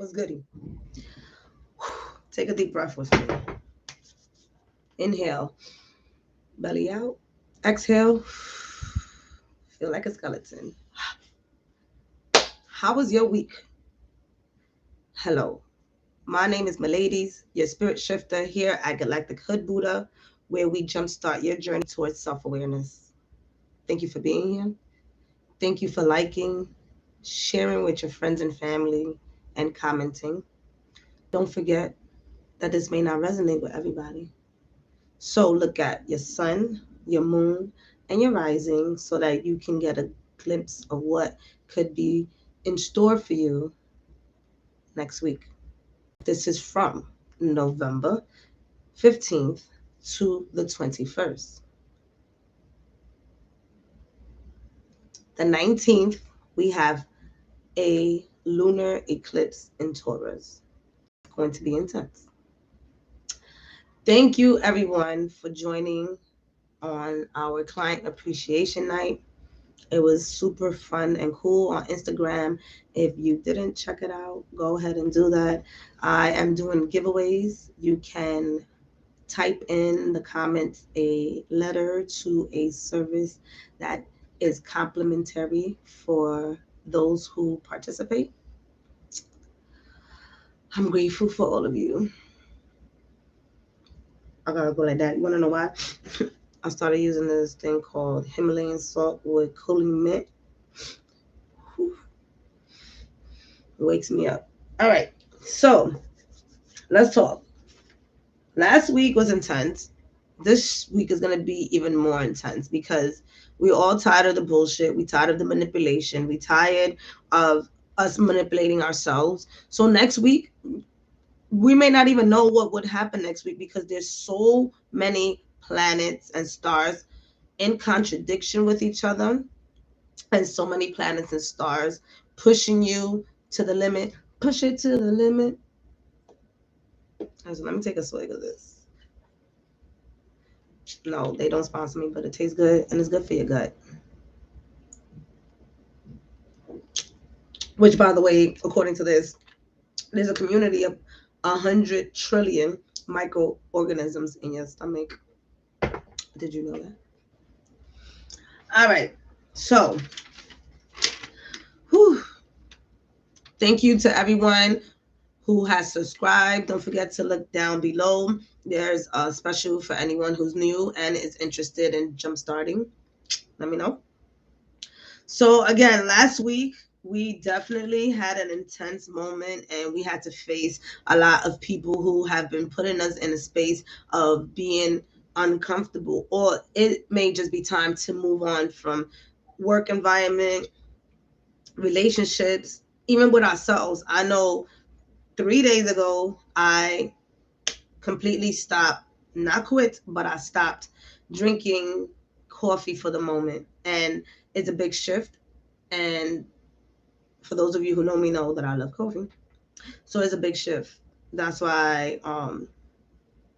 What's goody? Take a deep breath with me. Inhale, belly out. Exhale, feel like a skeleton. How was your week? Hello, my name is Miladies, your spirit shifter here at Galactic Hood Buddha, where we jumpstart your journey towards self-awareness. Thank you for being here. Thank you for liking, sharing with your friends and family, and commenting. Don't forget that this may not resonate with everybody. So look at your sun, your moon, and your rising so that you can get a glimpse of what could be in store for you next week. This is from November 15th to the 21st. The 19th, we have a lunar eclipse in Taurus. It's going to be intense. Thank you, everyone, for joining on our client appreciation night. It was super fun and cool on Instagram. If you didn't check it out, go ahead and do that. I am doing giveaways. You can type in the comments a letter to a service that is complimentary for those who participate. I'm grateful for all of you. I gotta go like that. You wanna know why? I started using this thing called Himalayan salt with cooling mint. Whew. It wakes me up. All right, so let's talk. Last week was intense. This week is going to be even more intense because we're all tired of the bullshit. We're tired of the manipulation. We're tired of us manipulating ourselves. So next week, we may not even know what would happen next week because there's so many planets and stars in contradiction with each other, and so many planets and stars pushing you to the limit. Push it to the limit. So let me take a swig of this. No, they don't sponsor me, but it tastes good and it's good for your gut. Which, by the way, according to this, there's a community of 100 trillion microorganisms in your stomach. Did you know that? All right. So, thank you to everyone who has subscribed. Don't forget to look down below. There's a special for anyone who's new and is interested in jumpstarting. Let me know. So again, last week, we definitely had an intense moment and we had to face a lot of people who have been putting us in a space of being uncomfortable, or it may just be time to move on from work environment, relationships, even with ourselves. I know 3 days ago, I completely stopped, not quit, but I stopped drinking coffee for the moment. And it's a big shift. And for those of you who know me know that I love coffee. So it's a big shift. That's why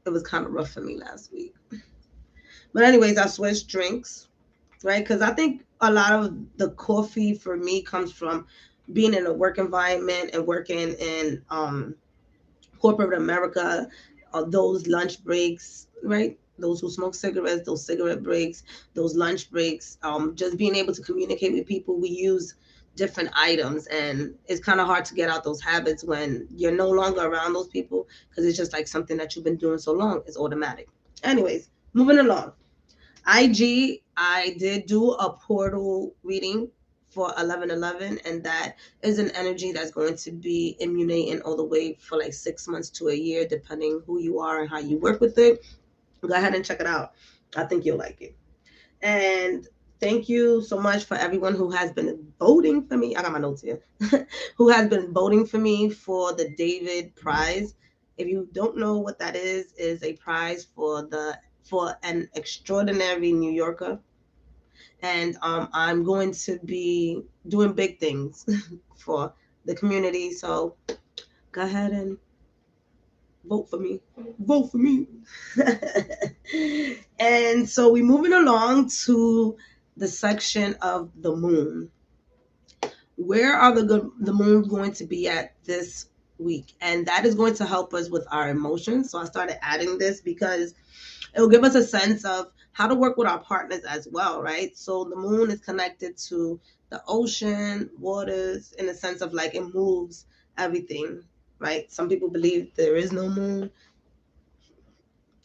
it was kind of rough for me last week. But anyways, I switched drinks, right? Because I think a lot of the coffee for me comes from being in a work environment and working in corporate America, those lunch breaks, right? Those who smoke cigarettes, those cigarette breaks, those lunch breaks, just being able to communicate with people. We use different items, and it's kind of hard to get out those habits when you're no longer around those people because it's just like something that you've been doing so long. It's automatic. Anyways, moving along. IG, I did do a portal reading for 1111, and that is an energy that's going to be emanating all the way for like 6 months to a year, depending who you are and how you work with it. Go ahead and check it out. I think you'll like it. And thank you so much for everyone who has been voting for me. I got my notes here. Who has been voting for me for the David Prize. If you don't know what that is a prize for an extraordinary New Yorker. And I'm going to be doing big things for the community. So go ahead and vote for me. Vote for me. And so we're moving along to the section of the moon. Where are the moons going to be at this week, and that is going to help us with our emotions. So I started adding this because it will give us a sense of how to work with our partners as well, right? So the moon is connected to the ocean, waters, in the sense of like it moves everything, right? Some people believe there is no moon.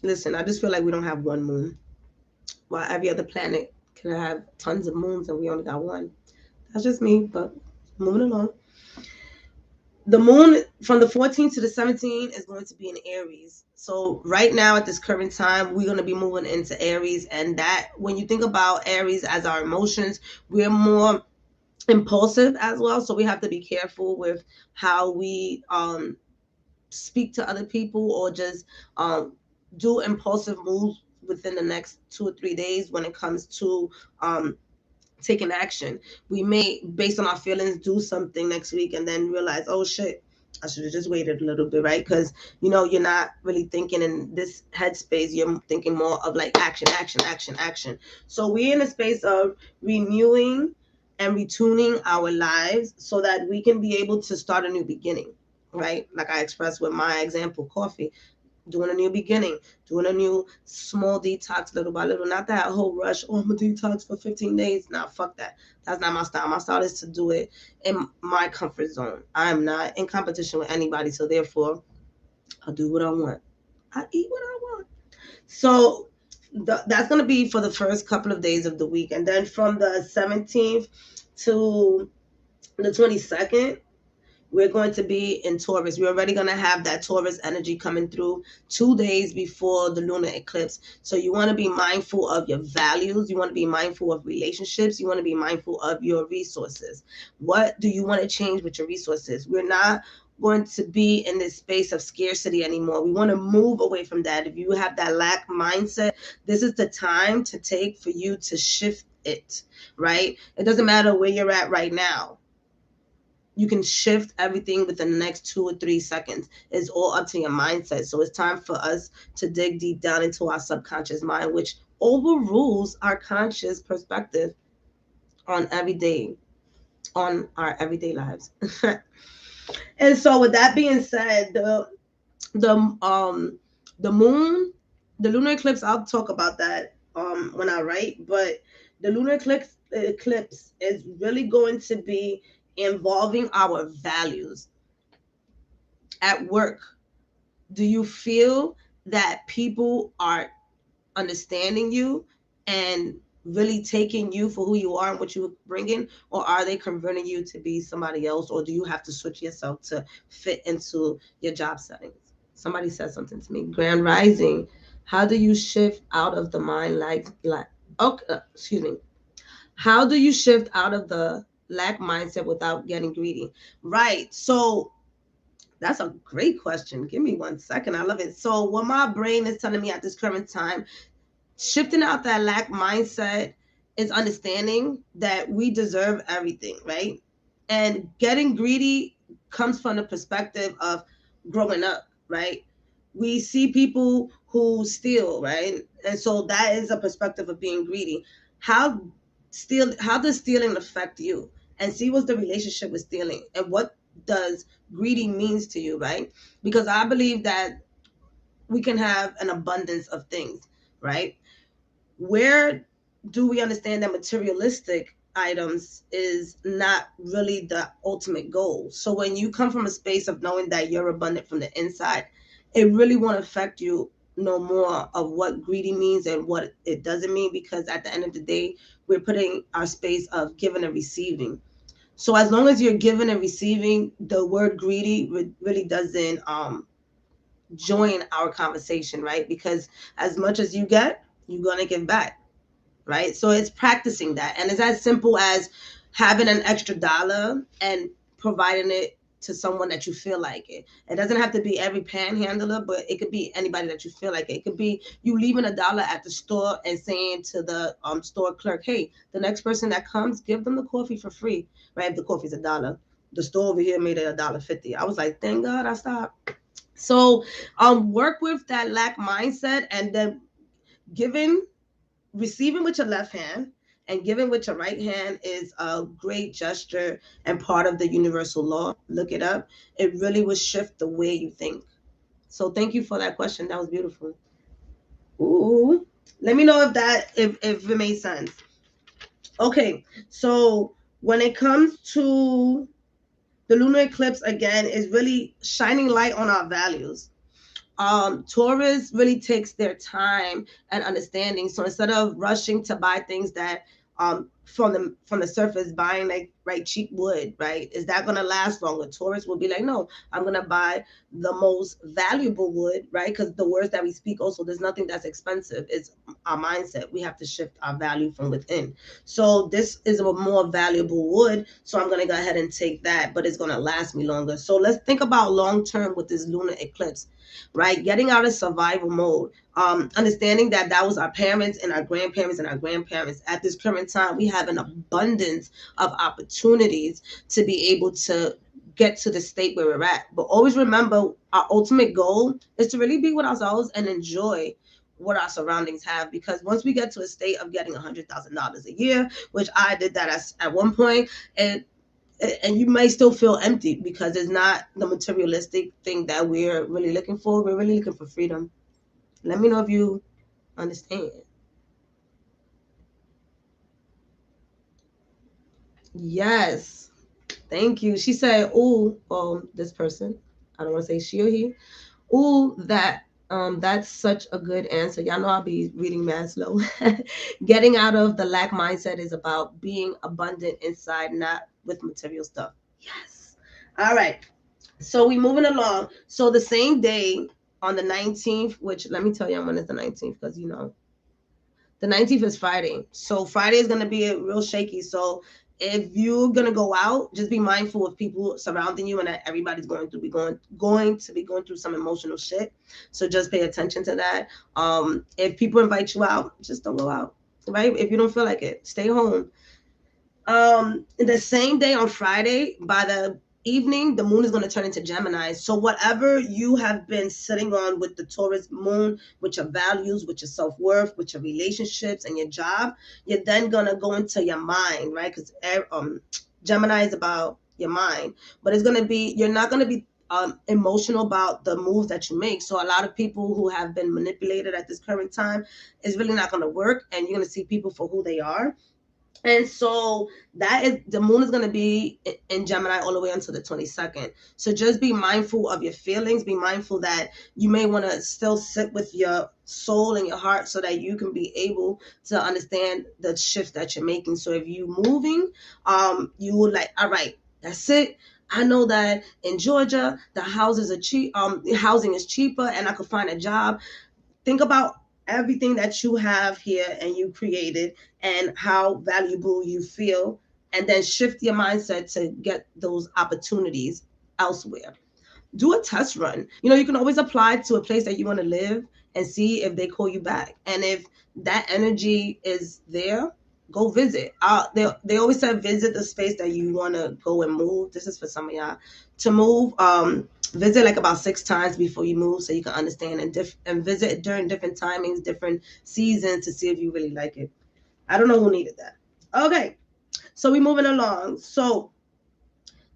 Listen, I just feel like we don't have one moon, while every other planet can have tons of moons and we only got one. That's just me, but moving along. The moon from the 14th to the 17th is going to be in Aries. So right now at this current time, we're going to be moving into Aries. And that, when you think about Aries as our emotions, we're more impulsive as well. So we have to be careful with how we speak to other people or just do impulsive moves within the next 2 or 3 days when it comes to taking action. We may, based on our feelings, do something next week and then realize, oh shit, I should have just waited a little bit, right? Because you're not really thinking in this headspace. You're thinking more of like action, action, action, action. So we're in a space of renewing and retuning our lives so that we can be able to start a new beginning, right? Like I expressed with my example, coffee. Doing a new beginning, doing a new small detox little by little. Not that whole rush, oh, I'm a detox for 15 days. Nah, fuck that. That's not my style. My style is to do it in my comfort zone. I'm not in competition with anybody, so therefore, I'll do what I want. I eat what I want. So that's going to be for the first couple of days of the week. And then from the 17th to the 22nd, we're going to be in Taurus. We're already going to have that Taurus energy coming through 2 days before the lunar eclipse. So you want to be mindful of your values. You want to be mindful of relationships. You want to be mindful of your resources. What do you want to change with your resources? We're not going to be in this space of scarcity anymore. We want to move away from that. If you have that lack mindset, this is the time to take for you to shift it, right? It doesn't matter where you're at right now. You can shift everything within the next 2 or 3 seconds. It's all up to your mindset. So it's time for us to dig deep down into our subconscious mind, which overrules our conscious perspective on our everyday lives. And so with that being said, the moon, the lunar eclipse, I'll talk about that when I write, but the lunar eclipse is really going to be involving our values. At work, do you feel that people are understanding you and really taking you for who you are and what you bring in, or are they converting you to be somebody else, or do you have to switch yourself to fit into your job settings? Somebody said something to me. Grand Rising, how do you shift out of the mind excuse me. How do you shift out of the lack mindset without getting greedy? Right. So that's a great question. Give me 1 second. I love it. So what my brain is telling me at this current time, shifting out that lack mindset is understanding that we deserve everything, right? And getting greedy comes from the perspective of growing up, right? We see people who steal, right? And so that is a perspective of being greedy. How does stealing affect you? And see what's the relationship with stealing and what does greedy means to you, right? Because I believe that we can have an abundance of things, right? Where do we understand that materialistic items is not really the ultimate goal? So when you come from a space of knowing that you're abundant from the inside, it really won't affect you no more of what greedy means and what it doesn't mean, because at the end of the day, we're putting our space of giving and receiving. So as long as you're giving and receiving, the word greedy really doesn't join our conversation, right? Because as much as you get, you're going to give back, right? So it's practicing that. And it's as simple as having an extra dollar and providing it to someone that you feel like it. It doesn't have to be every panhandler, but it could be anybody that you feel like it. It could be you leaving $1 at the store and saying to the store clerk, hey, the next person that comes, give them the coffee for free, right? If the coffee's $1. The store over here made it $1.50. I was like, thank God I stopped. So work with that lack mindset and then receiving with your left hand And giving with your right hand is a great gesture and part of the universal law. Look it up. It really will shift the way you think. So thank you for that question. That was beautiful. Ooh. Let me know if it made sense. Okay, so when it comes to the lunar eclipse, again, is really shining light on our values. Taurus really takes their time and understanding. So instead of rushing to buy things that from the surface, buying like cheap wood, right? Is that gonna last longer? Taurus will be like, no, I'm gonna buy the most valuable wood, right? Because the words that we speak also, there's nothing that's expensive. It's our mindset. We have to shift our value from within. So this is a more valuable wood. So I'm gonna go ahead and take that, but it's gonna last me longer. So let's think about long term with this lunar eclipse, right? Getting out of survival mode. Understanding that was our parents and our grandparents and our grandparents. At this current time, we have an abundance of opportunities to be able to get to the state where we're at. But always remember, our ultimate goal is to really be with ourselves and enjoy what our surroundings have. Because once we get to a state of getting $100,000 a year, which I did that at one point, and you may still feel empty because it's not the materialistic thing that we're really looking for. We're really looking for freedom. Let me know if you understand. Yes. Thank you. She said, ooh, this person, I don't want to say she or he. Ooh, that's such a good answer. Y'all know I'll be reading mad slow. Getting out of the lack mindset is about being abundant inside, not with material stuff. Yes. All right. So we moving along. So the same day on the 19th, which let me tell you when it's the 19th, because the 19th is Friday. So Friday is gonna be real shaky. So if you're gonna go out, just be mindful of people surrounding you and that everybody's going to be going through some emotional shit. So just pay attention to that. If people invite you out, just don't go out. Right? If you don't feel like it, stay home. The same day on Friday, by the evening, the moon is going to turn into Gemini. So whatever you have been sitting on with the Taurus moon, with your values, with your self-worth, with your relationships and your job, you're then going to go into your mind, right? Because Gemini is about your mind, but it's going to be, you're not going to be emotional about the moves that you make. So a lot of people who have been manipulated at this current time is really not going to work, and you're going to see people for who they are. And so that is, the moon is going to be in Gemini all the way until the 22nd. So just be mindful of your feelings. Be mindful that you may want to still sit with your soul and your heart so that you can be able to understand the shift that you're making. So if you moving, you will like, all right, that's it. I know that in Georgia, the houses are cheap. Housing is cheaper, and I could find a job. Think about everything that you have here and you created and how valuable you feel, and then shift your mindset to get those opportunities elsewhere. Do a test run. You can always apply to a place that you want to live and see if they call you back. And if that energy is there, go visit. They always say visit the space that you want to go and move. This is for some of y'all to move. Visit like about 6 times before you move so you can understand, and visit during different timings, different seasons to see if you really like it. I don't know who needed that. Okay, so we're moving along. So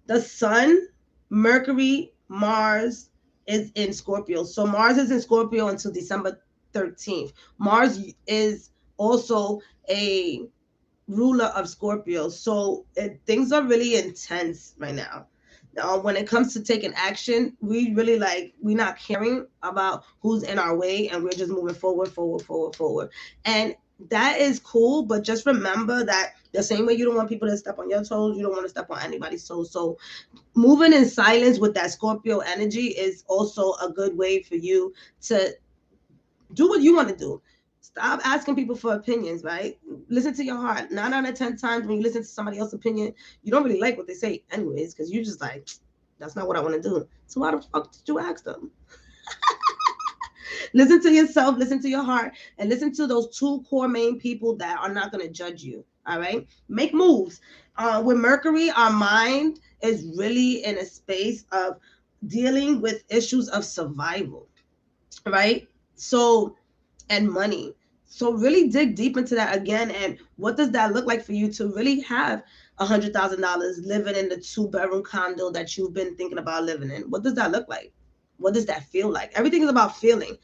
the sun, Mercury, Mars is in Scorpio. So Mars is in Scorpio until December 13th. Mars is also a ruler of Scorpio. So things are really intense right now. When it comes to taking action, we really we're not caring about who's in our way, and we're just moving forward. And that is cool, but just remember that the same way you don't want people to step on your toes, you don't want to step on anybody's toes. So moving in silence with that Scorpio energy is also a good way for you to do what you want to do. Stop asking people for opinions, right? Listen to your heart. 9 out of 10 times when you listen to somebody else's opinion, you don't really like what they say anyways, because you're just like, that's not what I want to do. So why the fuck did you ask them? Listen to yourself, listen to your heart, and listen to those 2 core main people that are not going to judge you. All right? Make moves. With Mercury, our mind is really in a space of dealing with issues of survival, right? So, and money. So really dig deep into that again. And what does that look like for you to really have $100,000 living in the 2-bedroom condo that you've been thinking about living in? What does that look like? What does that feel like? Everything is about feeling.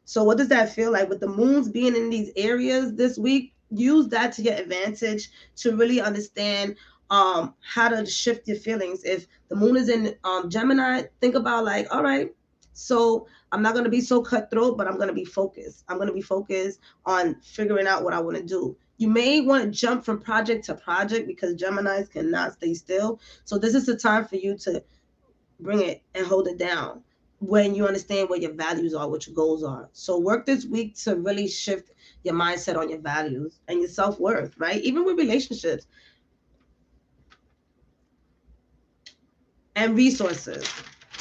So what does that feel like? With the moons being in these areas this week, use that to your advantage to really understand how to shift your feelings. If the moon is in Gemini, think about like, all right, so I'm not going to be so cutthroat, but I'm going to be focused. I'm going to be focused on figuring out what I want to do. You may want to jump from project to project because Geminis cannot stay still. So this is the time for you to bring it and hold it down when you understand what your values are, what your goals are. So work this week to really shift your mindset on your values and your self-worth, right? Even with relationships and resources.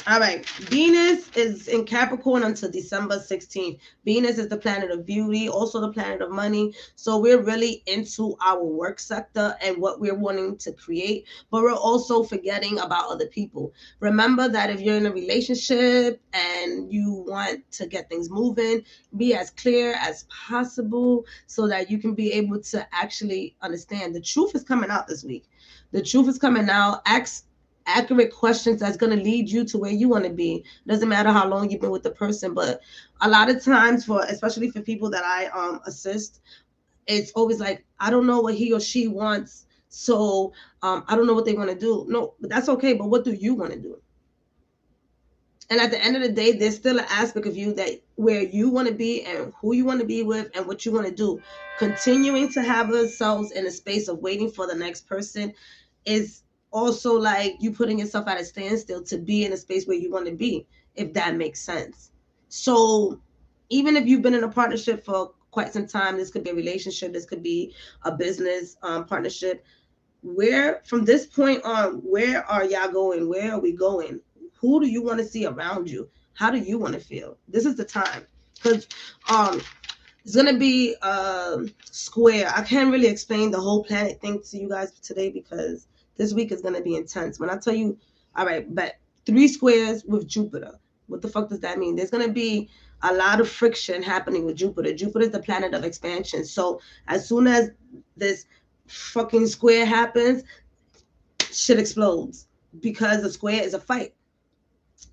All right, Venus is in Capricorn until December 16th. Venus is the planet of beauty, also the planet of money. So we're really into our work sector and what we're wanting to create, but we're also forgetting about other people. Remember that if you're in a relationship and you want to get things moving, be as clear as possible so that you can be able to actually understand. The truth is coming out this week. The truth is coming out. Ask accurate questions that's going to lead you to where you want to be. Doesn't matter how long you've been with the person, but a lot of times, for especially for people that I assist, it's always like, I don't know what he or she wants, so I don't know what they want to do. No, but that's okay. But what do you want to do? And at the end of the day, there's still an aspect of you that where you want to be and who you want to be with and what you want to do. Continuing to have ourselves in a space of waiting for the next person is also like you putting yourself at a standstill to be in a space where you want to be, if that makes sense. So even if you've been in a partnership for quite some time, this could be a relationship, this could be a business partnership. Where from this point on, where are y'all going? Where are we going? Who do you want to see around you? How do you want to feel? This is the time, because it's gonna be square. I can't really explain the whole planet thing to you guys today because this week is gonna be intense. When I tell you, all right, but 3 squares with Jupiter. What the fuck does that mean? There's gonna be a lot of friction happening with Jupiter. Jupiter is the planet of expansion. So as soon as this fucking square happens, shit explodes because the square is a fight.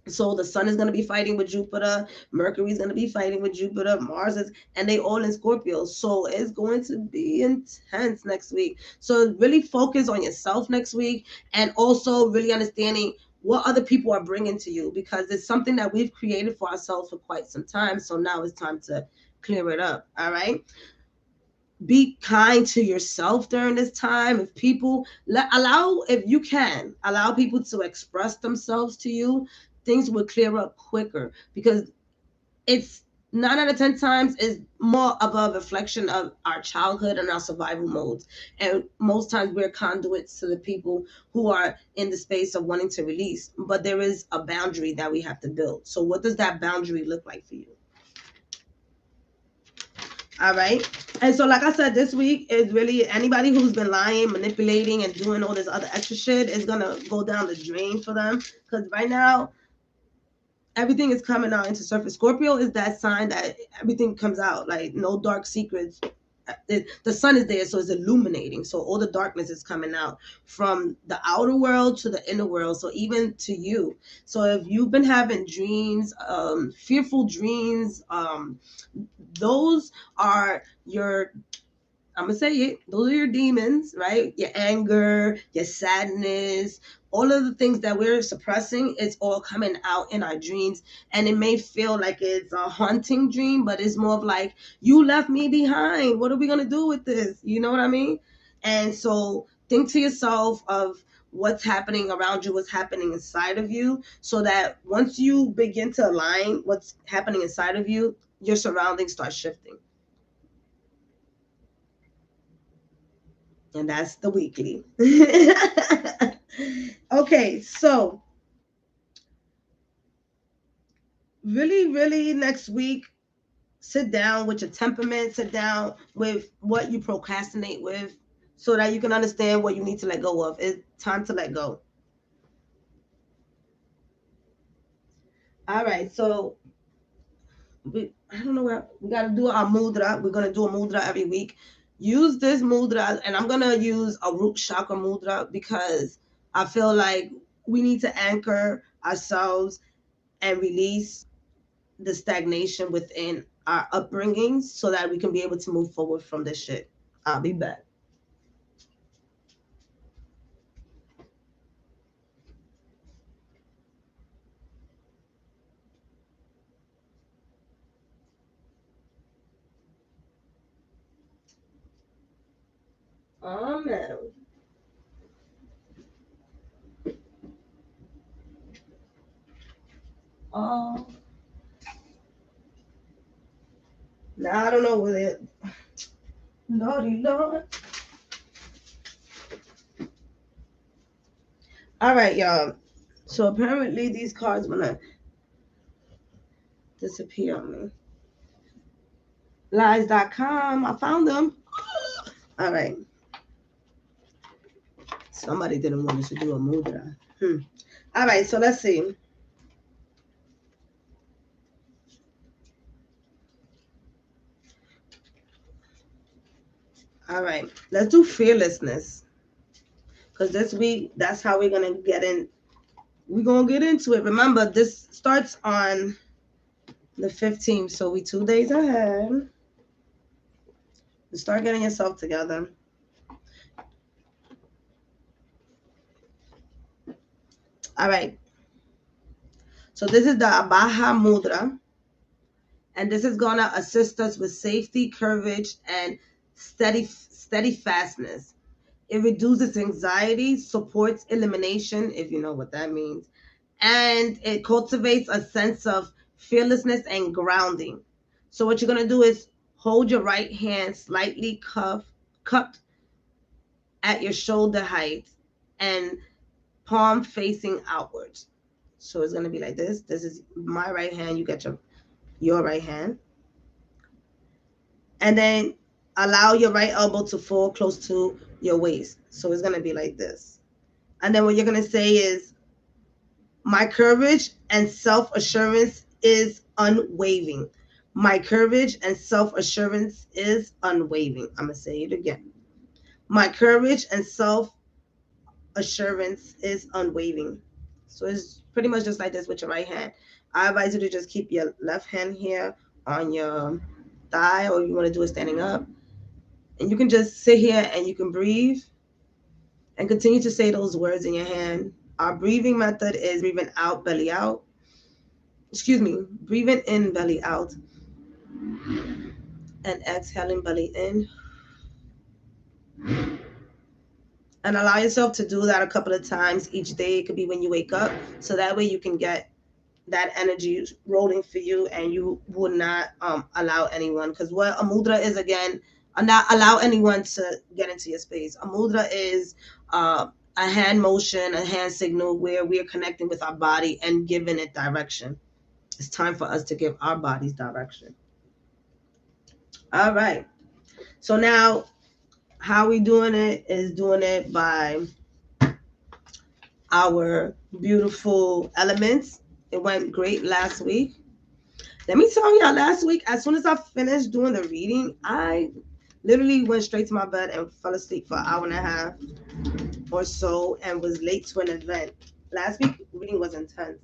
So the sun is going to be fighting with Jupiter, Mercury is going to be fighting with Jupiter, Mars is, and they all in Scorpio. So it's going to be intense next week. So really focus on yourself next week, and also really understanding what other people are bringing to you, because it's something that we've created for ourselves for quite some time. So now it's time to clear it up. All right. Be kind to yourself during this time. If people if you can allow people to express themselves to you, things will clear up quicker, because it's 9 out of 10 times is more of a reflection of our childhood and our survival modes. And most times we're conduits to the people who are in the space of wanting to release. But there is a boundary that we have to build. So what does that boundary look like for you? All right. And so, like I said, this week is really anybody who's been lying, manipulating, and doing all this other extra shit is going to go down the drain for them. Because right now, everything is coming out into surface. Scorpio is that sign that everything comes out, like no dark secrets. The sun is there, so it's illuminating. So all the darkness is coming out from the outer world to the inner world. So even to you. So if you've been having dreams, fearful dreams, those are your, I'm going to say it, those are your demons, right? Your anger, your sadness, all of the things that we're suppressing, it's all coming out in our dreams. And it may feel like it's a haunting dream, but it's more of like, you left me behind. What are we going to do with this? You know what I mean? And so think to yourself of what's happening around you, what's happening inside of you, so that once you begin to align what's happening inside of you, your surroundings start shifting. And that's the weekly. Okay, so really next week, sit down with your temperament, sit down with what you procrastinate with, so that you can understand what you need to let go of. It's time to let go. All right, so I don't know where we got to do our mudra. We're going to do a mudra every week. Use this mudra, and I'm going to use a root chakra mudra because I feel like we need to anchor ourselves and release the stagnation within our upbringings so that we can be able to move forward from this shit. I'll be back. Amen. Oh. Now I don't know where it. Lordy Lord. All right, y'all. So apparently these cards wanna disappear on me. Lies.com. I found them. All right. Somebody didn't want us to do a mudra. All right, so let's see. All right, let's do fearlessness. Because this week, that's how we're going to get in. We're going to get into it. Remember, this starts on the 15th, so we 2 days ahead. Start getting yourself together. All right. So this is the Abaha Mudra. And this is going to assist us with safety, courage, and steadfastness. It reduces anxiety, supports elimination, if you know what that means. And it cultivates a sense of fearlessness and grounding. So what you're going to do is hold your right hand slightly cupped at your shoulder height and palm facing outwards. So it's going to be like this. This is my right hand. You got your right hand. And then allow your right elbow to fall close to your waist. So it's going to be like this. And then what you're going to say is, my courage and self-assurance is unwavering. My courage and self-assurance is unwavering. I'm going to say it again. My courage and self-assurance is unwavering. So it's pretty much just like this with your right hand. I advise you to just keep your left hand here on your thigh, or if you want to do it standing up. And you can just sit here and you can breathe and continue to say those words in your hand. Our breathing method is breathing out, belly out. Excuse me, breathing in, belly out. And exhaling, belly in. And allow yourself to do that a couple of times each day. It could be when you wake up. So that way you can get that energy rolling for you and you would not allow anyone. Because what a mudra is, again, not allow anyone to get into your space. A mudra is a hand motion, a hand signal where we are connecting with our body and giving it direction. It's time for us to give our bodies direction. All right. So now how we doing it is doing it by our beautiful elements. It went great last week. Let me tell y'all, last week, as soon as I finished doing the reading, I literally went straight to my bed and fell asleep for an hour and a half or so and was late to an event. Last week, reading was intense.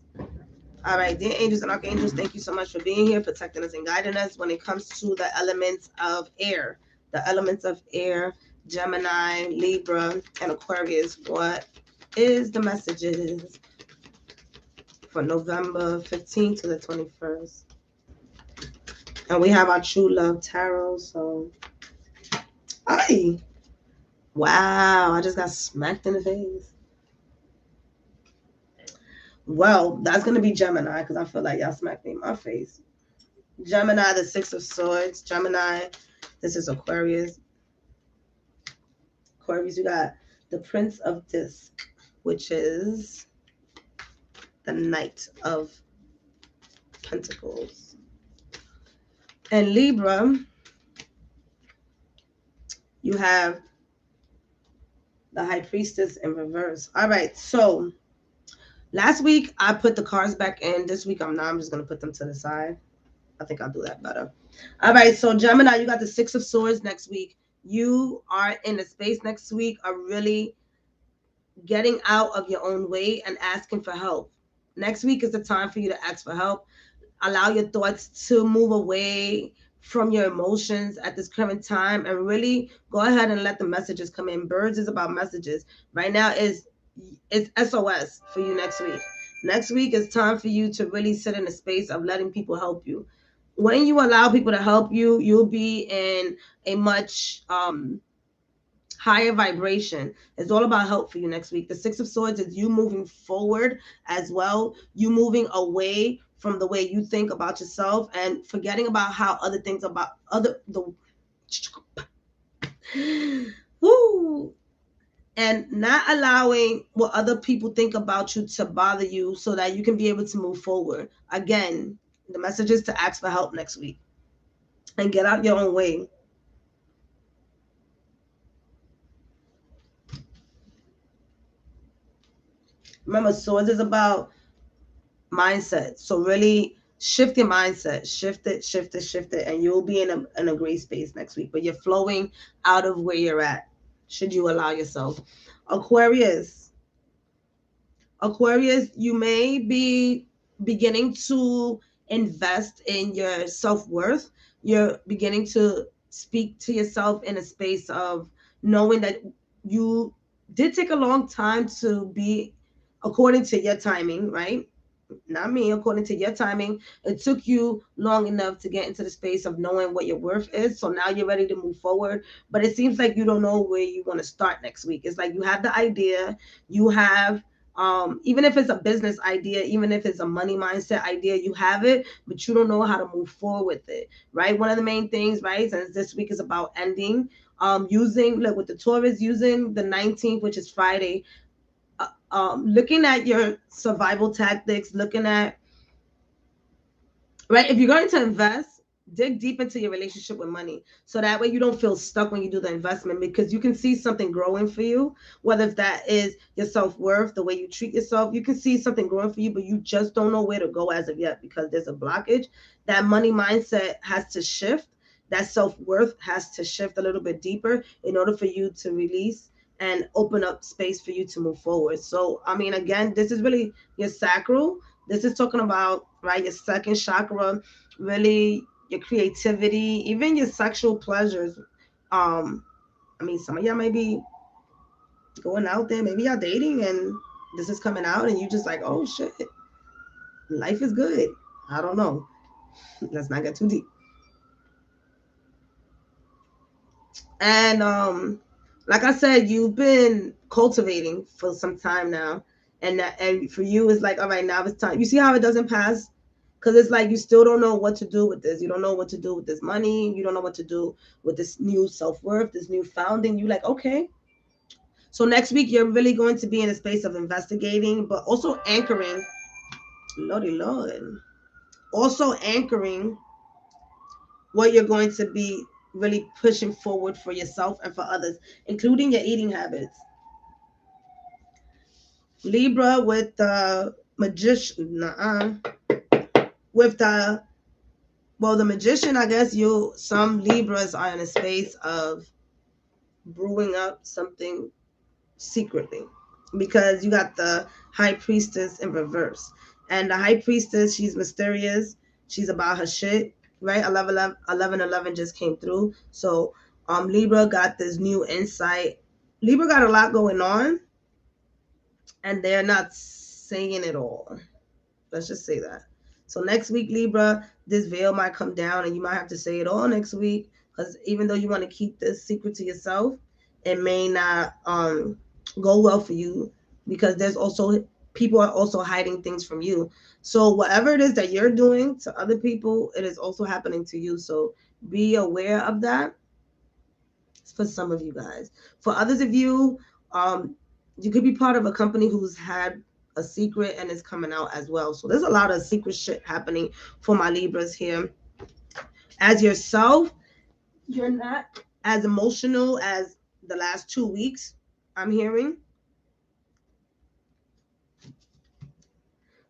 All right, dear angels and archangels, thank you so much for being here, protecting us and guiding us when it comes to the elements of air. The elements of air, Gemini, Libra, and Aquarius. What is the messages for November 15th to the 21st? And we have our True Love Tarot. So, ay, wow, I just got smacked in the face. Well, that's going to be Gemini because I feel like y'all smacked me in my face. Gemini, the Six of Swords. Gemini, this is Aquarius. Aquarius, you got the Prince of Disc, which is the Knight of Pentacles. And Libra, you have the High Priestess in reverse. All right, so last week I put the cards back in. This week I'm just going to put them to the side. I think I'll do that better. All right, so Gemini, you got the Six of Swords next week. You are in a space next week of really getting out of your own way and asking for help. Next week is the time for you to ask for help. Allow your thoughts to move away from your emotions at this current time and really go ahead and let the messages come in. Birds is about messages. Right now is it's SOS for you next week. Next week is time for you to really sit in a space of letting people help you. When you allow people to help you, you'll be in a much higher vibration. It's all about help for you next week. The Six of Swords is you moving forward as well. You moving away from the way you think about yourself and forgetting about how other things about other the woo, and not allowing what other people think about you to bother you so that you can be able to move forward. Again, the message is to ask for help next week and get out your own way. Remember, swords is about mindset. So really shift your mindset, shift it, and you'll be in a great space next week. But you're flowing out of where you're at, should you allow yourself. Aquarius, you may be beginning to invest in your self-worth. You're beginning to speak to yourself in a space of knowing that you did take a long time to be according to your timing, right? Not me, according to your timing. It took you long enough to get into the space of knowing what your worth is. So now you're ready to move forward. But it seems like you don't know where you want to start next week. It's like you have the idea, you have even if it's a business idea, even if it's a money mindset idea, you have it, but you don't know how to move forward with it, right? One of the main things, right, since this week is about ending, using, look, with the Taurus, using the 19th, which is Friday, looking at your survival tactics, looking at, right, if you're going to invest, dig deep into your relationship with money. So that way you don't feel stuck when you do the investment, because you can see something growing for you, whether if that is your self-worth, the way you treat yourself, you can see something growing for you, but you just don't know where to go as of yet because there's a blockage. That money mindset has to shift. That self-worth has to shift a little bit deeper in order for you to release and open up space for you to move forward. So, I mean, again, this is really your sacral. This is talking about, right, your second chakra, really your creativity, even your sexual pleasures. I mean, some of y'all may be going out there, maybe y'all dating and this is coming out and you just like, oh shit, life is good. I don't know. Let's not get too deep. And like I said, you've been cultivating for some time now. And for you, it's like, all right, now it's time. You see how it doesn't pass? Because it's like you still don't know what to do with this. You don't know what to do with this money. You don't know what to do with this new self-worth, this new founding. You like, okay. So next week, you're really going to be in a space of investigating, but also anchoring. Lordy Lord. Also anchoring what you're going to be really pushing forward for yourself and for others, including your eating habits. Libra with the magician, with the, well, the magician, I guess some Libras are in a space of brewing up something secretly, because you got the high priestess in reverse. And the high priestess, she's mysterious. She's about her shit, right? 11 just came through. So Libra got this new insight. Libra got a lot going on, and they're not saying it all. Let's just say that. So next week, Libra, this veil might come down and you might have to say it all next week, because even though you want to keep this secret to yourself, it may not go well for you, because there's also people are also hiding things from you. So whatever it is that you're doing to other people, it is also happening to you. So be aware of that. It's for some of you guys. For others of you, you could be part of a company who's had a secret and is coming out as well. So there's a lot of secret shit happening for my Libras here. As yourself, you're not as emotional as the last 2 weeks, I'm hearing.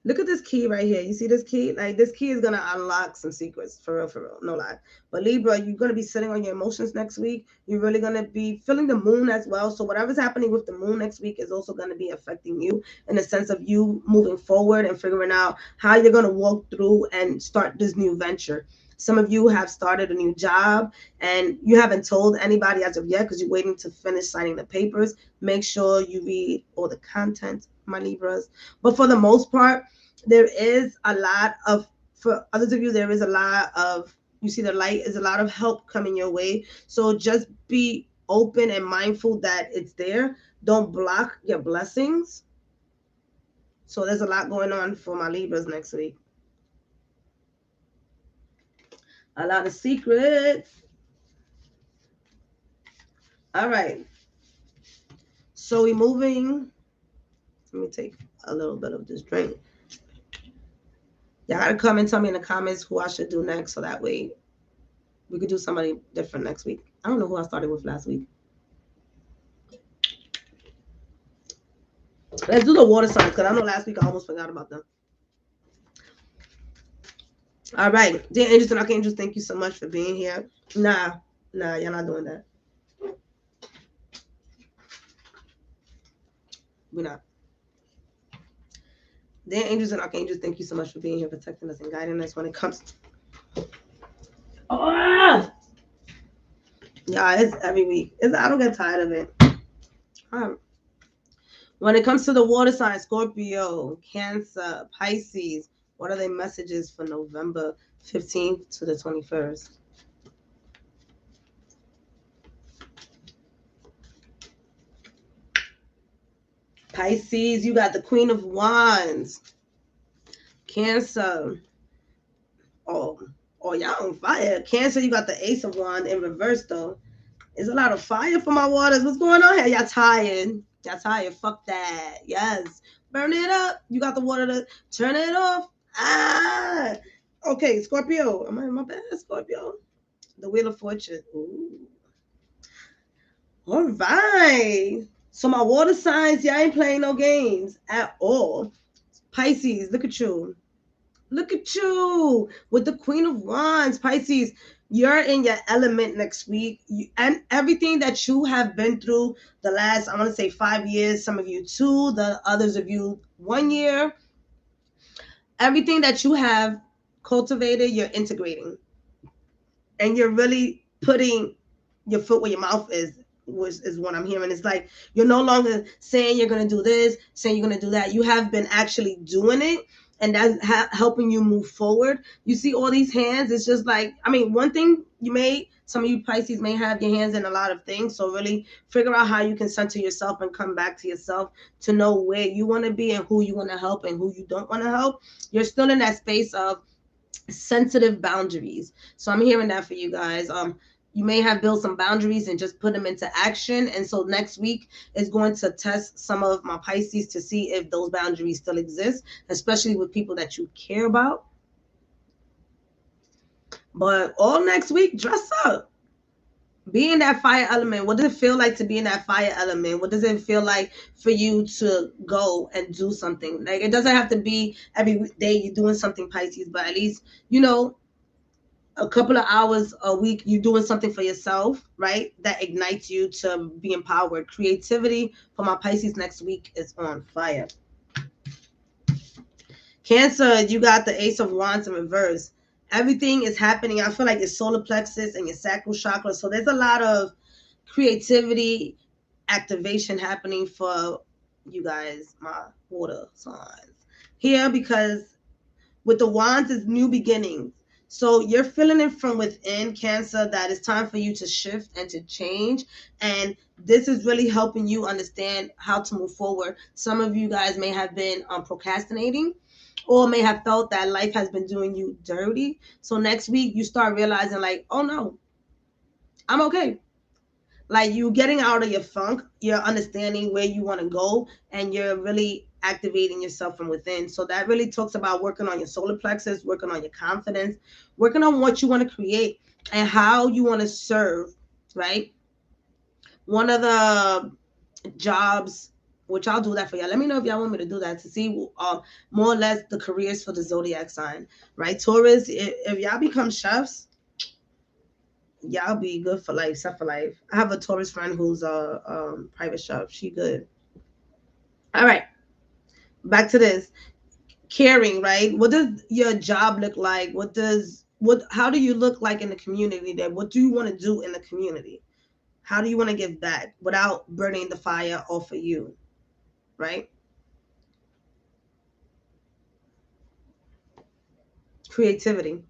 Look at this key right here. You see this key? Like, this key is going to unlock some secrets. For real. No lie. But Libra, you're going to be sitting on your emotions next week. You're really going to be feeling the moon as well. So whatever's happening with the moon next week is also going to be affecting you in the sense of you moving forward and figuring out how you're going to walk through and start this new venture. Some of you have started a new job and you haven't told anybody as of yet because you're waiting to finish signing the papers. Make sure you read all the content, my Libras. But for the most part, there is a lot of, for others of you, there is a lot of, you see the light is a lot of help coming your way. So just be open and mindful that it's there. Don't block your blessings. So there's a lot going on for my Libras next week. A lot of secrets. All right. So we're moving. Let me take a little bit of this drink. Y'all gotta come and tell me in the comments who I should do next, so that way we could do somebody different next week. I don't know who I started with last week. Let's do the water signs, because I know last week I almost forgot about them. All right. Dear angels and archangels, thank you so much for being here. Nah, you're not doing that. We're not. Dear angels and archangels, thank you so much for being here, protecting us and guiding us when it comes to... Oh! Yeah, it's every week. I don't get tired of it. When it comes to the water signs, Scorpio, Cancer, Pisces, what are their messages for November 15th to the 21st? Pisces, you got the Queen of Wands. Cancer. Oh, y'all on fire. Cancer, you got the Ace of Wands in reverse, though. There's a lot of fire for my waters. What's going on here? Y'all tired. Fuck that. Yes. Burn it up. You got the water to turn it off. Ah. Okay, Scorpio. Am I in my bad, Scorpio? The Wheel of Fortune. Ooh. All right. So my water signs, y'all ain't playing no games at all. Pisces, look at you. Look at you with the Queen of Wands. Pisces, you're in your element next week. And everything that you have been through the last, I want to say 5 years, some of you 2, the others of you 1 year. Everything that you have cultivated, you're integrating. And you're really putting your foot where your mouth is what I'm hearing. It's like you're no longer saying you're going to do this, saying you're going to do that. You have been actually doing it. And that's helping you move forward. You see all these hands. It's just like, I mean, one thing some of you Pisces may have your hands in a lot of things. So really figure out how you can center yourself and come back to yourself to know where you want to be and who you want to help and who you don't want to help. You're still in that space of sensitive boundaries. So I'm hearing that for you guys. You may have built some boundaries and just put them into action. And so next week is going to test some of my Pisces to see if those boundaries still exist, especially with people that you care about. But all next week, dress up. Be in that fire element. What does it feel like to be in that fire element? What does it feel like for you to go and do something? Like, it doesn't have to be every day you're doing something, Pisces, but at least, a couple of hours a week, you're doing something for yourself, right? That ignites you to be empowered. Creativity for my Pisces next week is on fire. Cancer, you got the Ace of Wands in reverse. Everything is happening. I feel like your solar plexus and your sacral chakra. So there's a lot of creativity activation happening for you guys, my water signs here, because with the wands is new beginnings. So you're feeling it from within, Cancer, that it's time for you to shift and to change. And this is really helping you understand how to move forward. Some of you guys may have been procrastinating or may have felt that life has been doing you dirty. So next week you start realizing like, oh no, I'm okay. Like, you getting out of your funk, you're understanding where you want to go, and you're really activating yourself from within. So that really talks about working on your solar plexus, working on your confidence, working on what you want to create and how you want to serve, right? One of the jobs which I'll do that for y'all. Let me know if y'all want me to do that to see more or less the careers for the zodiac sign, right? Taurus, if y'all become chefs, y'all be good for life, set for life. I have a Taurus friend who's a private chef. She good. All right, back to this. Caring, right? What does your job look like? How do you look like in the community there? What do you want to do in the community? How do you want to give back without burning the fire off of you, right? Creativity.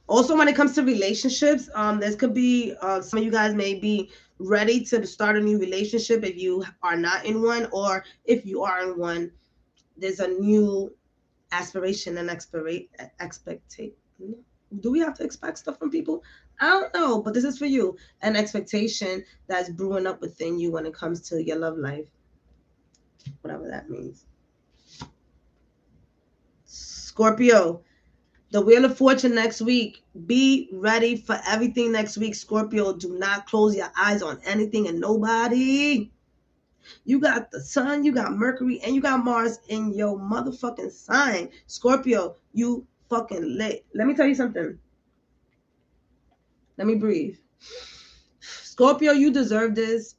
Also, when it comes to relationships, this could be some of you guys may be ready to start a new relationship if you are not in one, or if you are in one, there's a new aspiration and expectation. Do we have to expect stuff from people? I don't know, but this is for you. An expectation that's brewing up within you when it comes to your love life, whatever that means. Scorpio, the Wheel of Fortune next week. Be ready for everything next week, Scorpio. Do not close your eyes on anything and nobody. You got the sun, you got Mercury, and you got Mars in your motherfucking sign. Scorpio, you fucking lit. Let me tell you something. Let me breathe. Scorpio, you deserve this.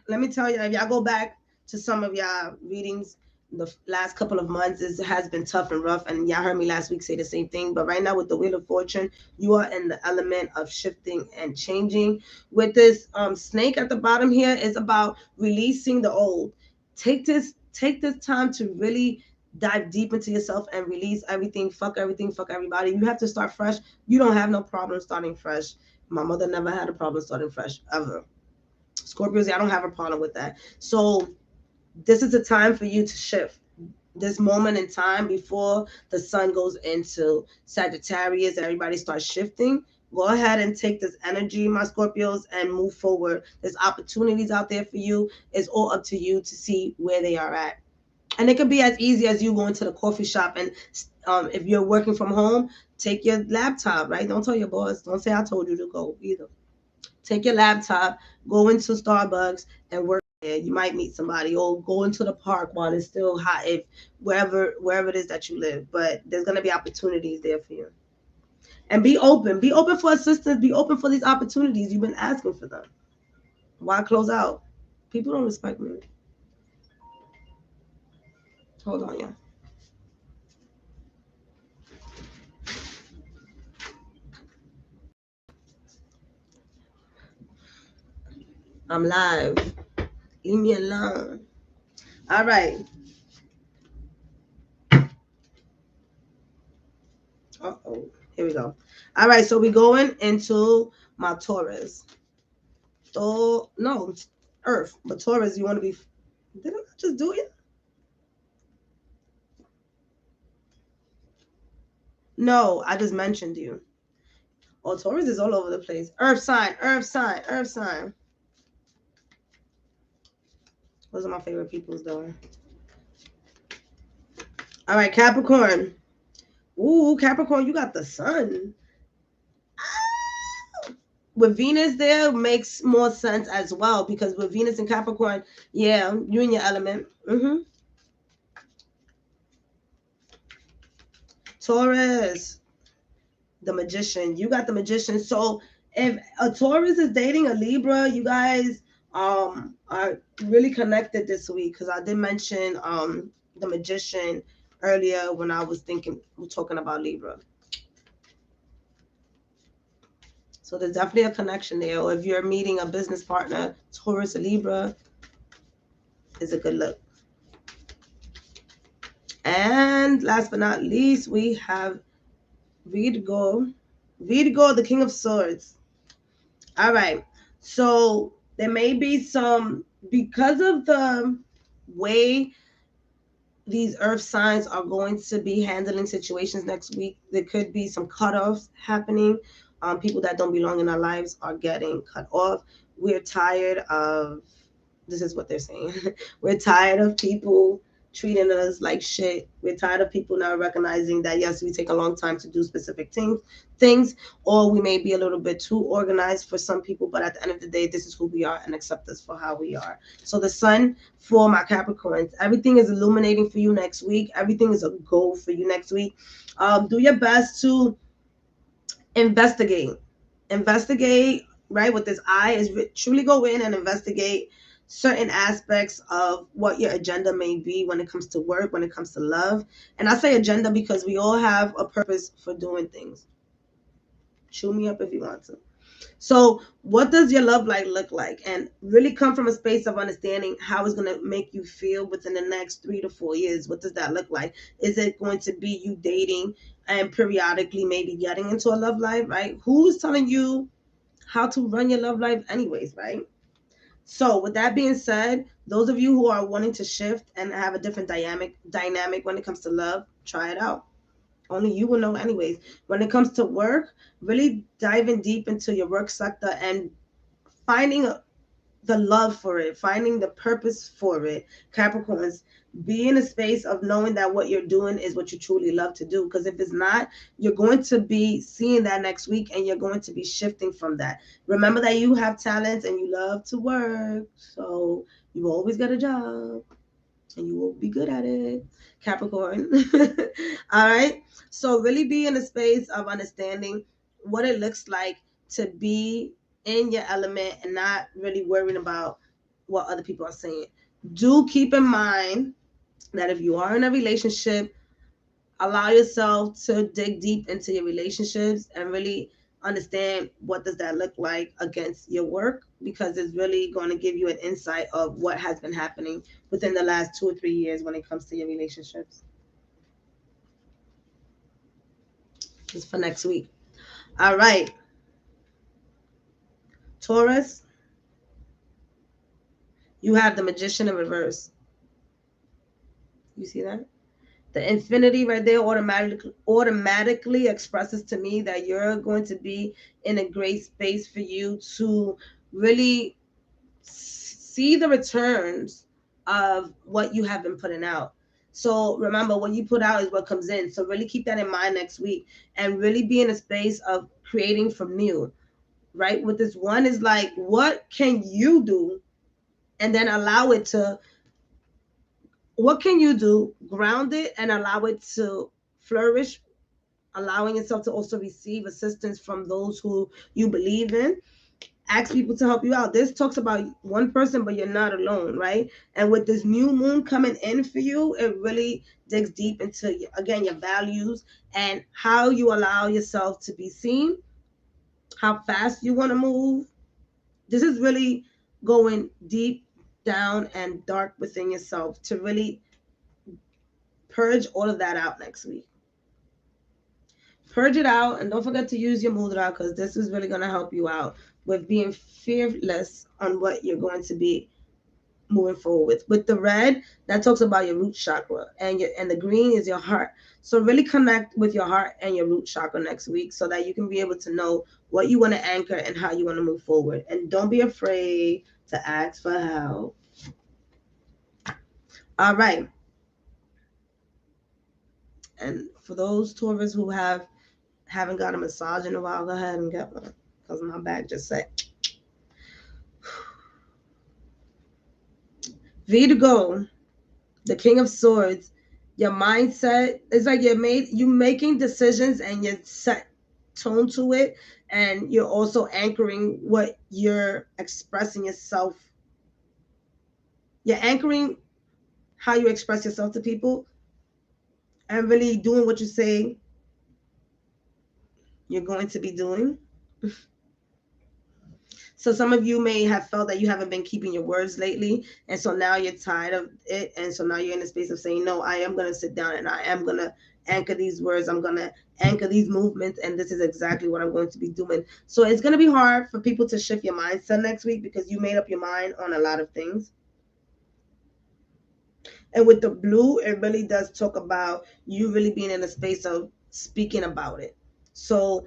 Let me tell you, if y'all go back to some of y'all readings, the last couple of months has been tough and rough, and y'all heard me last week say the same thing. But right now with the Wheel of Fortune, you are in the element of shifting and changing. With this snake at the bottom here, is about releasing the old. Take this time to really dive deep into yourself and release everything. Fuck everything, fuck everybody. You have to start fresh. You don't have no problem starting fresh. My mother never had a problem starting fresh, ever. Scorpios, I don't have a problem with that. So this is a time for you to shift. This moment in time before the sun goes into Sagittarius, everybody starts shifting. Go ahead and take this energy, my Scorpios, and move forward. There's opportunities out there for you. It's all up to you to see where they are at. And it could be as easy as you going to the coffee shop, and if you're working from home, take your laptop, right? Don't tell your boss. Don't say I told you to go either. Take your laptop, go into Starbucks and work there. You might meet somebody, or go into the park while it's still hot, if wherever it is that you live. But there's going to be opportunities there for you. And be open for assistance, be open for these opportunities. You've been asking for them. Why close out? People don't respect me. Hold on, y'all. I'm live. Leave me alone. All right. Uh-oh. Here we go. All right, so we're going into my Taurus. Oh, no, Earth. But Taurus, you want to be... Didn't I just do it? No, I just mentioned you. Oh, Taurus is all over the place. Earth sign, Earth sign, Earth sign. Those are my favorite peoples, though. All right, Capricorn. Ooh, Capricorn, you got the sun. With Venus there makes more sense as well, because with Venus and Capricorn, yeah, you in your element. Taurus, the Magician. You got the Magician. So if a Taurus is dating a Libra, you guys are really connected this week, because I did mention the Magician earlier when I was talking about Libra. So there's definitely a connection there. Or if you're meeting a business partner, Taurus or Libra is a good look. And last but not least, we have Virgo. Virgo, the King of Swords. All right. So there may be some, because of the way these earth signs are going to be handling situations next week, there could be some cutoffs happening. People that don't belong in our lives are getting cut off. We're tired of, this is what they're saying. We're tired of people treating us like shit. We're tired of people now recognizing that, yes, we take a long time to do specific things, or we may be a little bit too organized for some people, but at the end of the day, this is who we are and accept us for how we are. So the sun for my Capricorns, everything is illuminating for you next week. Everything is a goal for you next week. Do your best to investigate, right? With this eye is truly go in and investigate certain aspects of what your agenda may be when it comes to work, when it comes to love. And I say agenda because we all have a purpose for doing things. Chew me up if you want to. So what does your love life look like? And really come from a space of understanding how it's going to make you feel within the next 3 to 4 years. What does that look like? Is it going to be you dating and periodically maybe getting into a love life, right? Who's telling you how to run your love life anyways, right? So with that being said, those of you who are wanting to shift and have a different dynamic when it comes to love, try it out. Only you will know anyways. When it comes to work, really diving deep into your work sector and finding the love for it, finding the purpose for it. Capricorns, be in a space of knowing that what you're doing is what you truly love to do. Because if it's not, you're going to be seeing that next week and you're going to be shifting from that. Remember that you have talents and you love to work. So you always got a job and you will be good at it, Capricorn. All right. So really be in a space of understanding what it looks like to be in your element and not really worrying about what other people are saying. Do keep in mind that if you are in a relationship, allow yourself to dig deep into your relationships and really understand what does that look like against your work, because it's really going to give you an insight of what has been happening within the last 2 or 3 years when it comes to your relationships. Just for next week. All right. Taurus, you have the Magician in reverse. You see that? The infinity right there automatically expresses to me that you're going to be in a great space for you to really see the returns of what you have been putting out. So remember, what you put out is what comes in. So really keep that in mind next week and really be in a space of creating from new, right? With this one is like, what can you do? And then allow it to, what can you do? Ground it and allow it to flourish, allowing yourself to also receive assistance from those who you believe in. Ask people to help you out. This talks about one person, but you're not alone, right? And with this new moon coming in for you, it really digs deep into, again, your values and how you allow yourself to be seen, how fast you want to move. This is really going deep down and dark within yourself to really purge all of that out next week. Purge it out, and don't forget to use your mudra, because this is really going to help you out with being fearless on what you're going to be moving forward with. With the red, that talks about your root chakra, and the green is your heart. So really connect with your heart and your root chakra next week so that you can be able to know what you want to anchor and how you want to move forward. And don't be afraid to ask for help. All right. And for those Taurus who haven't got a massage in a while, go ahead and get one, because my back just said. Virgo, the King of Swords, your mindset is like you making decisions and you're set tone to it, and you're also anchoring what you're expressing yourself. You're anchoring how you express yourself to people and really doing what you say you're going to be doing. So some of you may have felt that you haven't been keeping your words lately, and so now you're tired of it, and so now you're in a space of saying, no, I am going to sit down and I am going to anchor these words, I'm going to anchor these movements, and this is exactly what I'm going to be doing. So it's going to be hard for people to shift your mindset next week because you made up your mind on a lot of things. And with the blue, it really does talk about you really being in a space of speaking about it. So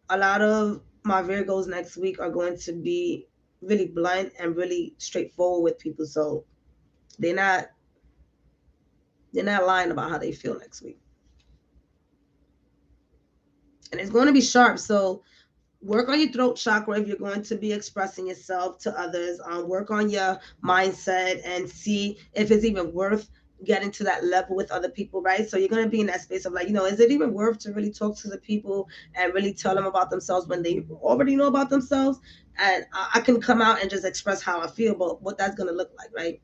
a lot of my Virgos next week are going to be really blunt and really straightforward with people. So they're not They're not lying about how they feel next week. And it's going to be sharp. So work on your throat chakra if you're going to be expressing yourself to others. Work on your mindset and see if it's even worth getting to that level with other people, right? So you're going to be in that space of like, is it even worth to really talk to the people and really tell them about themselves when they already know about themselves? And I can come out and just express how I feel, but what that's going to look like, right?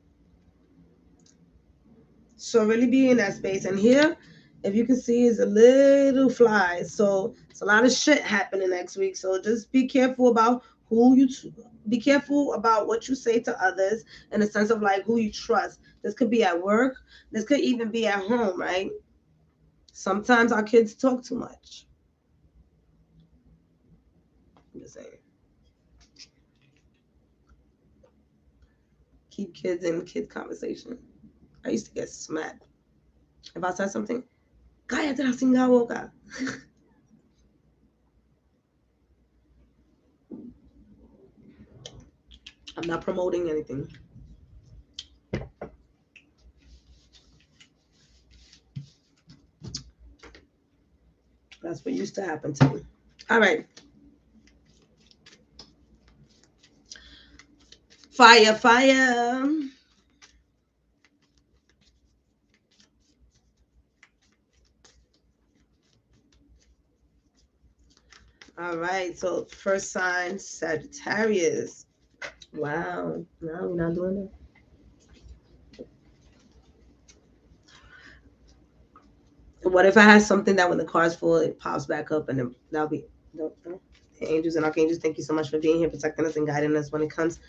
So really be in that space. And here, if you can see, is a little fly. So it's a lot of shit happening next week. So just be careful about be careful about what you say to others in the sense of like who you trust. This could be at work. This could even be at home, right? Sometimes our kids talk too much. I'm just saying. Keep kids in kid conversation. I used to get smacked if I said something. Cállate la chinga boca. I'm not promoting anything. That's what used to happen to me. All right. Fire, fire. All right. So first sign, Sagittarius. Wow. No, we're not doing that. What if I had something that when the card's full, it pops back up and then that'll be no. Angels and archangels, thank you so much for being here, protecting us and guiding us when it comes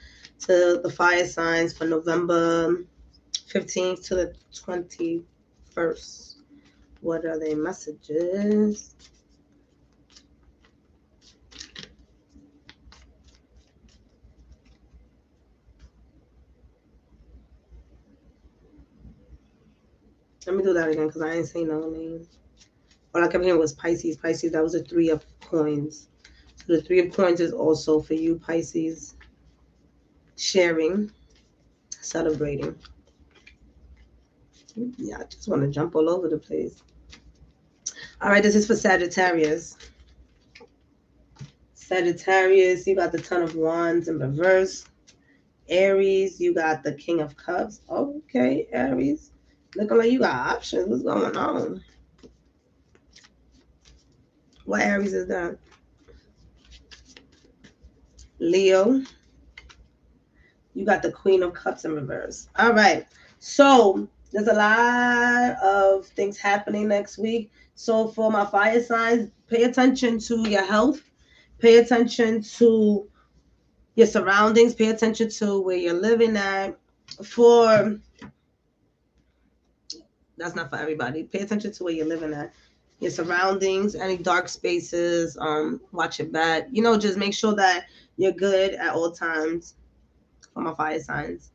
to the fire signs for November 15th to the 21st. What are their messages? Let me do that again because I ain't saying no name. All I kept hearing was Pisces. Pisces, that was the 3 of coins. So the 3 of coins is also for you, Pisces. Sharing, celebrating. Yeah, I just want to jump all over the place. All right, this is for Sagittarius. Sagittarius, you got the Ton of Wands in reverse. Aries, you got the King of Cups. Okay, Aries. Looking like you got options. What's going on? What Aries is that? Leo. You got the Queen of Cups in reverse. All right. So there's a lot of things happening next week. So for my fire signs, pay attention to your health. Pay attention to your surroundings. Pay attention to where you're living at. That's not for everybody. Pay attention to where you're living at. Your surroundings, any dark spaces, watch your back. Just make sure that you're good at all times for my fire signs.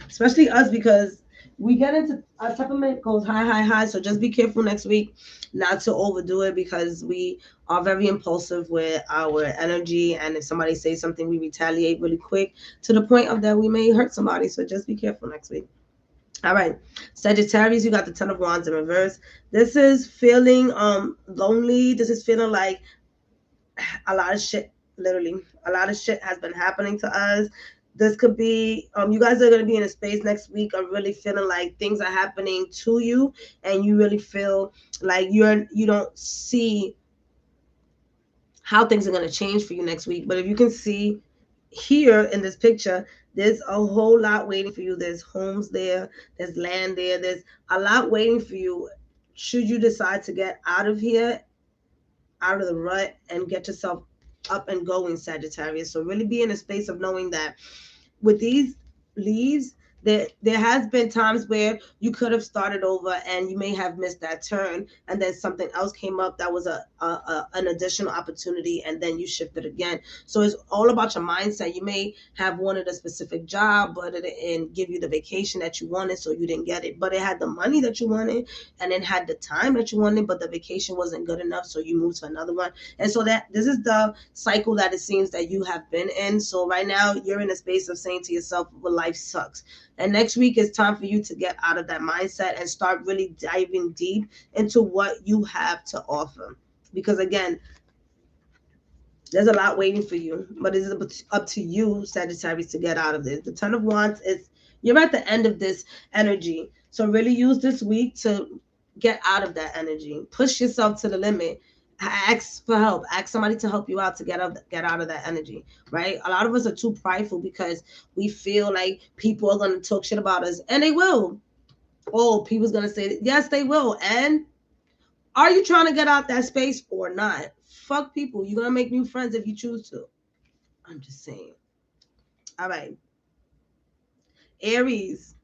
Especially us because we get into our temperament goes high, high, high. So just be careful next week not to overdo it because we are very impulsive with our energy. And if somebody says something, we retaliate really quick to the point of that we may hurt somebody. So just be careful next week. All right, Sagittarius, you got the Ten of Wands in reverse. This is feeling lonely. This is feeling like a lot of shit, literally. A lot of shit has been happening to us. This could be you guys are going to be in a space next week of really feeling like things are happening to you and you really feel like you don't see how things are going to change for you next week. But if you can see here in this picture, there's a whole lot waiting for you. There's homes there, there's land there, there's a lot waiting for you should you decide to get out of here, out of the rut, and get yourself up and going, Sagittarius. So really be in a space of knowing that with these leaves, there has been times where you could have started over and you may have missed that turn, and then something else came up that was a an additional opportunity, and then you shift it again. So it's all about your mindset. You may have wanted a specific job, but it didn't give you the vacation that you wanted, so you didn't get it. But it had the money that you wanted, and it had the time that you wanted, but the vacation wasn't good enough, so you moved to another one. And so that this is the cycle that it seems that you have been in. So right now you're in a space of saying to yourself, well, life sucks. And next week is time for you to get out of that mindset and start really diving deep into what you have to offer. Because again, there's a lot waiting for you, but it's up to you, Sagittarius, to get out of this. The Ten of Wands is, you're at the end of this energy. So really use this week to get out of that energy. Push yourself to the limit. Ask for help. Ask somebody to help you out to get out of that energy, right? A lot of us are too prideful because we feel like people are going to talk shit about us, and they will. Oh, people's going to say, yes, they will. And are you trying to get out that space or not? Fuck people. You're going to make new friends if you choose to. I'm just saying. All right. Aries.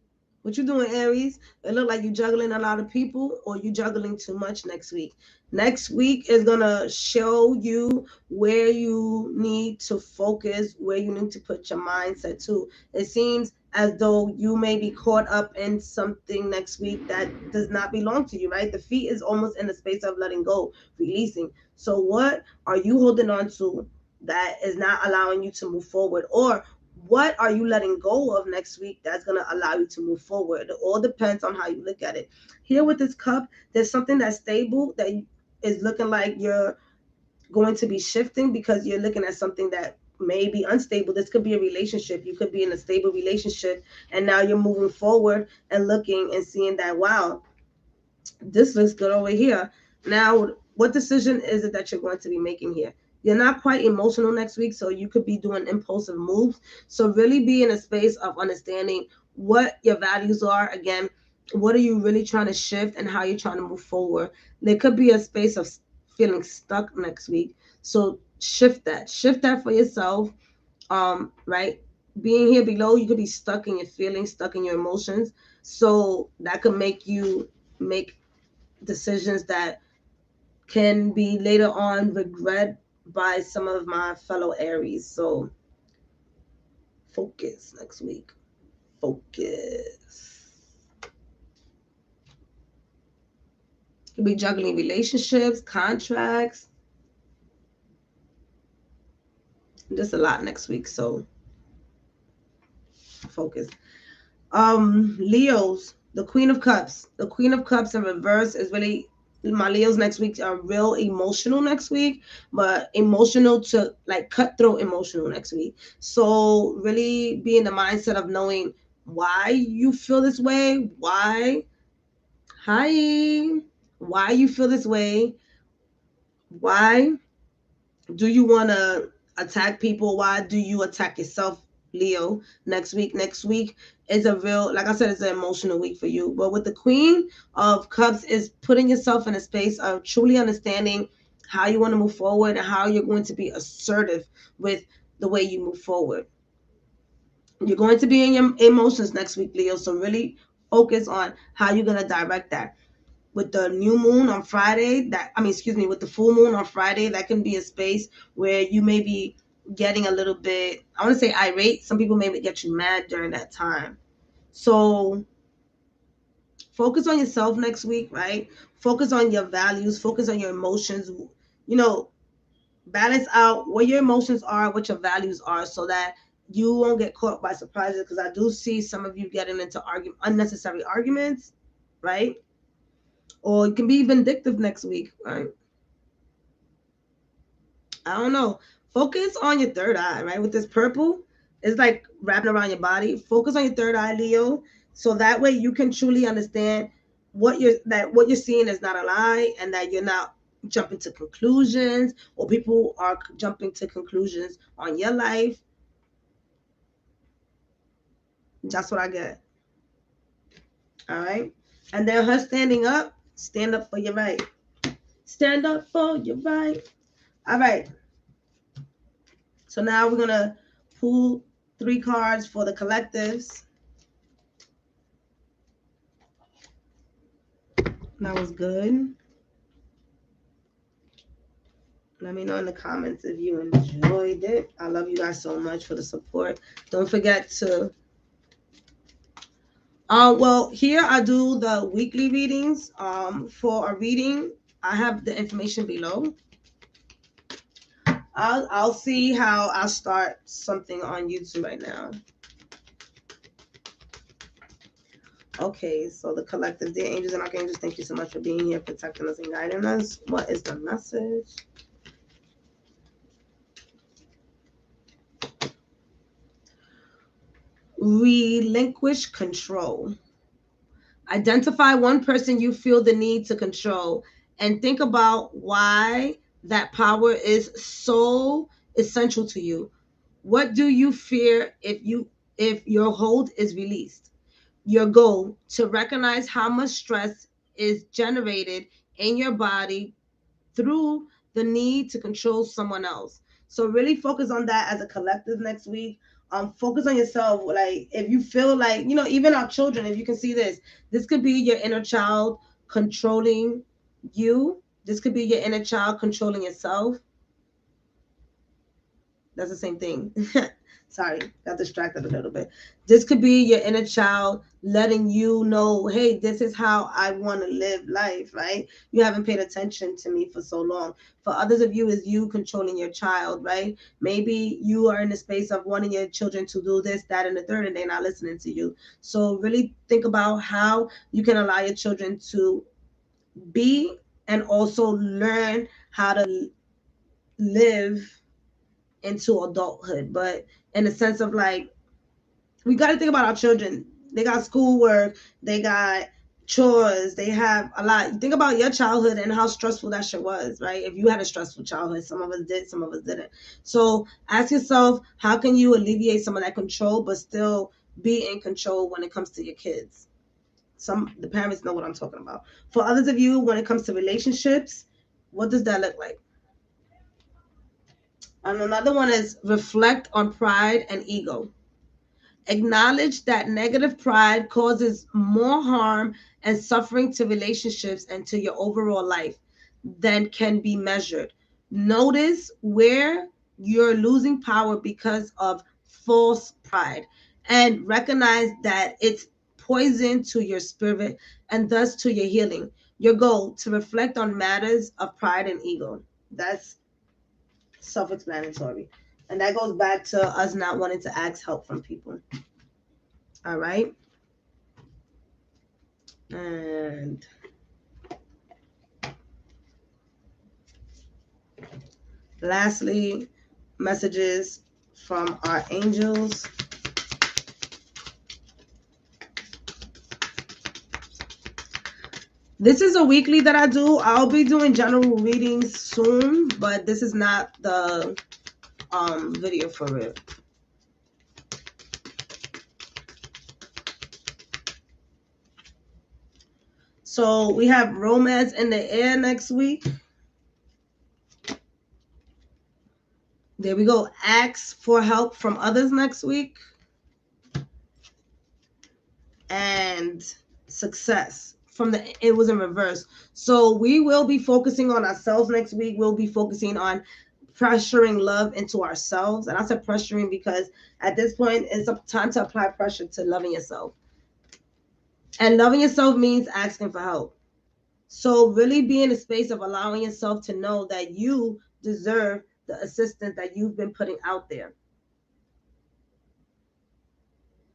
What you doing, Aries? It look like you juggling a lot of people, or you juggling too much next week. Next week is going to show you where you need to focus, where you need to put your mindset to. It seems as though you may be caught up in something next week that does not belong to you, right? The feet is almost in the space of letting go, releasing. So what are you holding on to that is not allowing you to move forward? Or what are you letting go of next week that's going to allow you to move forward? It all depends on how you look at it. Here with this cup, there's something that's stable that is looking like you're going to be shifting, because you're looking at something that may be unstable. This could be a relationship. You could be in a stable relationship, and now you're moving forward and looking and seeing that, wow, this looks good over here. Now, what decision is it that you're going to be making here? You're not quite emotional next week, so you could be doing impulsive moves. So really be in a space of understanding what your values are. Again, what are you really trying to shift and how you're trying to move forward? There could be a space of feeling stuck next week. So shift that for yourself. Right? Being here below, you could be stuck in your feelings, stuck in your emotions. So that could make you make decisions that can be later on regret by some of my fellow Aries. So focus next week. Focus. You'll be juggling relationships, contracts. Just a lot next week. So focus. Leos, the Queen of Cups. The Queen of Cups in reverse is really, my Leos next week are real emotional next week, but emotional to like cutthroat emotional next week. So really be in the mindset of knowing why you feel this way, why you feel this way, why do you want to attack people, why do you attack yourself, Leo, next week. Next week is a real, like I said, it's an emotional week for you. But with the Queen of Cups is putting yourself in a space of truly understanding how you want to move forward and how you're going to be assertive with the way you move forward. You're going to be in your emotions next week, Leo, so really focus on how you're going to direct that. With the new moon on Friday, with the full moon on Friday, that can be a space where you may be getting a little bit, I want to say irate. Some people may get you mad during that time. So focus on yourself next week, right? Focus on your values, focus on your emotions, balance out what your emotions are, what your values are, so that you won't get caught by surprises. Because I do see some of you getting into unnecessary arguments, right? Or it can be vindictive next week, right? I don't know. Focus on your third eye, right? With this purple, it's like wrapping around your body. Focus on your third eye, Leo, so that way you can truly understand what you're seeing is not a lie, and that you're not jumping to conclusions, or people are jumping to conclusions on your life. That's what I get. All right. And then her standing up, stand up for your right. Stand up for your right. All right. So now we're going to pull 3 cards for the collectives. That was good. Let me know in the comments if you enjoyed it. I love you guys so much for the support. Don't forget to well, here I do the weekly readings. For a reading, I have the information below. I'll see how I'll start something on YouTube right now. Okay, so the collective, dear angels and archangels, thank you so much for being here, protecting us and guiding us. What is the message? Relinquish control. Identify one person you feel the need to control and think about why that power is so essential to you. What do you fear if your hold is released? Your goal to recognize how much stress is generated in your body through the need to control someone else. So really focus on that as a collective next week. Focus on yourself. Like if you feel like, even our children, if you can see this could be your inner child controlling you. This could be your inner child controlling yourself. That's the same thing. Sorry, got distracted a little bit. This could be your inner child letting you know, hey, this is how I want to live life, right? You haven't paid attention to me for so long. For others of you, is you controlling your child, right? Maybe you are in the space of wanting your children to do this, that, and the third, and they're not listening to you. So really think about how you can allow your children to be and also learn how to live into adulthood, but in the sense of like, we got to think about our children. They got schoolwork, they got chores, they have a lot. Think about your childhood and how stressful that shit was, right? If you had a stressful childhood, some of us did, some of us didn't. So ask yourself, how can you alleviate some of that control but still be in control when it comes to your kids? The parents know what I'm talking about. For others of you, when it comes to relationships, what does that look like? And another one is reflect on pride and ego. Acknowledge that negative pride causes more harm and suffering to relationships and to your overall life than can be measured. Notice where you're losing power because of false pride and recognize that it's poison to your spirit and thus to your healing. Your goal to reflect on matters of pride and ego. That's self-explanatory. And that goes back to us not wanting to ask help from people. All right. And lastly, messages from our angels. This is a weekly that I do. I'll be doing general readings soon, but this is not the video for it. So we have romance in the air next week. There we go. Ask for help from others next week. And success. It was in reverse. So we will be focusing on ourselves next week. We'll be focusing on pressuring love into ourselves. And I said pressuring because at this point, it's time to apply pressure to loving yourself. And loving yourself means asking for help. So really be in a space of allowing yourself to know that you deserve the assistance that you've been putting out there.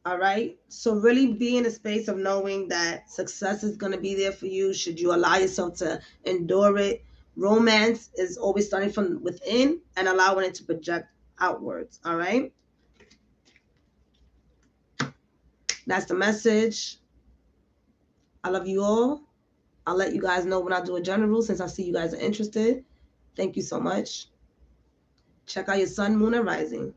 All right. So really be in a space of knowing that success is going to be there for you. Should you allow yourself to endure it? Romance is always starting from within and allowing it to project outwards. All right. That's the message. I love you all. I'll let you guys know when I do a general since I see you guys are interested. Thank you so much. Check out your sun, moon, and rising.